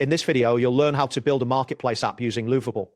In this video, you'll learn how to build a marketplace app using Lovable.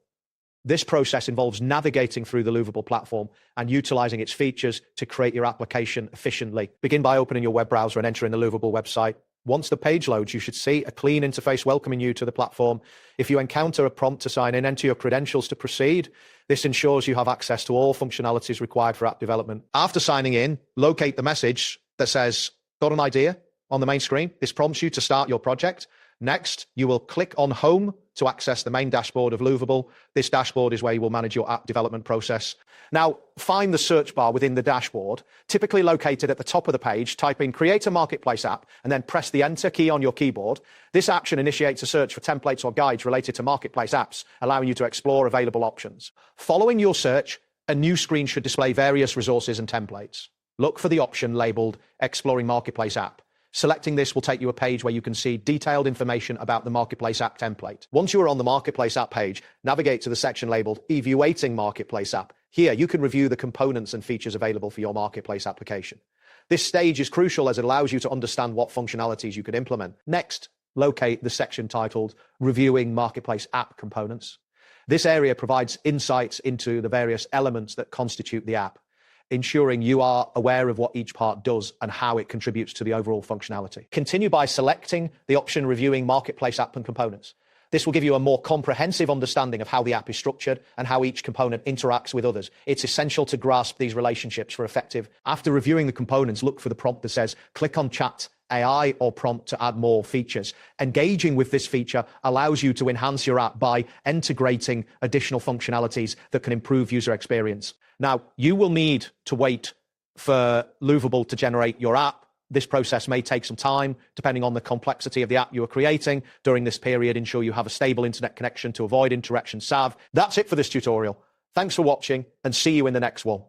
This process involves navigating through the Lovable platform and utilizing its features to create your application efficiently. Begin by opening your web browser and entering the Lovable website. Once the page loads, you should see a clean interface welcoming you to the platform. If you encounter a prompt to sign in, enter your credentials to proceed. This ensures you have access to all functionalities required for app development. After signing in, locate the message that says, "Got an idea?" on the main screen. This prompts you to start your project. Next, you will click on Home to access the main dashboard of Lovable. This dashboard is where you will manage your app development process. Now, find the search bar within the dashboard, typically located at the top of the page. Type in Create a Marketplace App and then press the Enter key on your keyboard. This action initiates a search for templates or guides related to marketplace apps, allowing you to explore available options. Following your search, a new screen should display various resources and templates. Look for the option labeled Exploring Marketplace App. Selecting this will take you a page where you can see detailed information about the Marketplace App template. Once you are on the Marketplace App page, navigate to the section labeled Evaluating Marketplace App. Here, you can review the components and features available for your Marketplace application. This stage is crucial as it allows you to understand what functionalities you could implement. Next, locate the section titled Reviewing Marketplace App Components. This area provides insights into the various elements that constitute the app, ensuring you are aware of what each part does and how it contributes to the overall functionality. Continue by selecting the option Reviewing Marketplace App and Components. This will give you a more comprehensive understanding of how the app is structured and how each component interacts with others. It's essential to grasp these relationships for effective. After reviewing the components, look for the prompt that says, click on Chat AI or prompt to add more features. Engaging with this feature allows you to enhance your app by integrating additional functionalities that can improve user experience. Now, you will need to wait for Lovable to generate your app. This process may take some time, depending on the complexity of the app you are creating. During this period, ensure you have a stable internet connection to avoid interruption salve. That's it for this tutorial. Thanks for watching and see you in the next one.